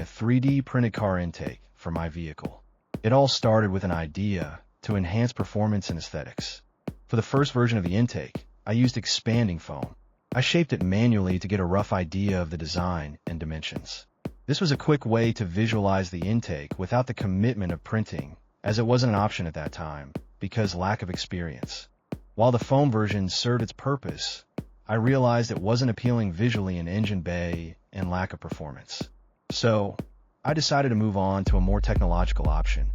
a 3D printed car intake for my vehicle. It all started with an idea to enhance performance and aesthetics. For the first version of the intake, I used expanding foam. I shaped it manually to get a rough idea of the design and dimensions. This was a quick way to visualize the intake without the commitment of printing, as it wasn't an option at that time, because lack of experience. While the foam version served its purpose, I realized it wasn't appealing visually in engine bay and lack of performance. So, I decided to move on to a more technological option.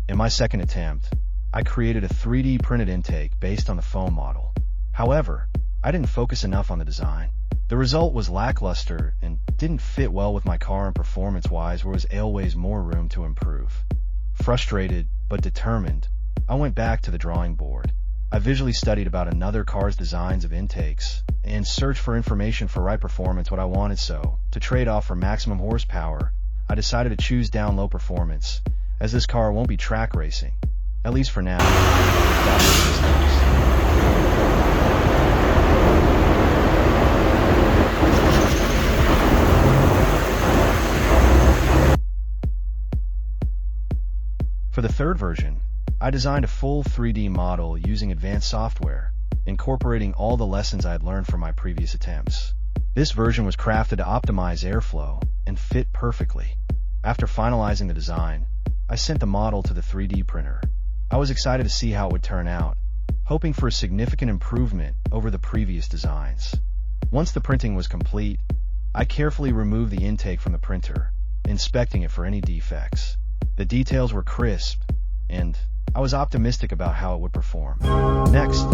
In my second attempt, I created a 3D printed intake based on the foam model. However, I didn't focus enough on the design. The result was lackluster and didn't fit well with my car, and performance-wise there was always more room to improve. Frustrated but determined, I went back to the drawing board. I visually studied about another car's designs of intakes and searched for information for right performance what I wanted. So, to trade off for maximum horsepower, I decided to choose down low performance, as this car won't be track racing, at least for now. For the third version, I designed a full 3D model using advanced software, incorporating all the lessons I had learned from my previous attempts. This version was crafted to optimize airflow and fit perfectly. After finalizing the design, I sent the model to the 3D printer. I was excited to see how it would turn out, hoping for a significant improvement over the previous designs. Once the printing was complete, I carefully removed the intake from the printer, inspecting it for any defects. The details were crisp, and I was optimistic about how it would perform. Next,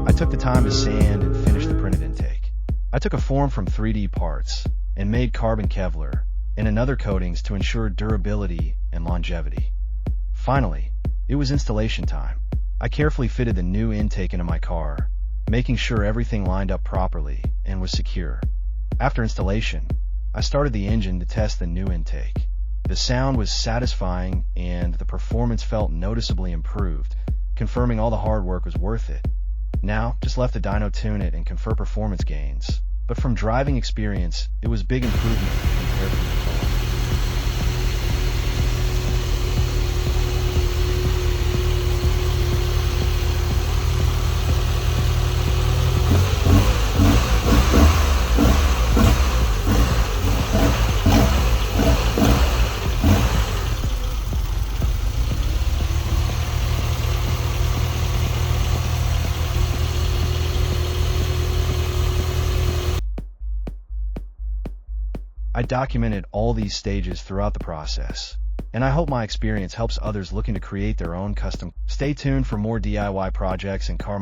I took the time to sand and finish the printed intake. I took a form from 3D parts and made carbon Kevlar and another coatings to ensure durability and longevity. Finally, it was installation time. I carefully fitted the new intake into my car, making sure everything lined up properly and was secure. After installation, I started the engine to test the new intake. The sound was satisfying and the performance felt noticeably improved, confirming all the hard work was worth it. Now, just left the dyno tune it and confer performance gains. But from driving experience, it was big improvement compared to before. I documented all these stages throughout the process, and I hope my experience helps others looking to create their own custom. Stay tuned for more DIY projects and car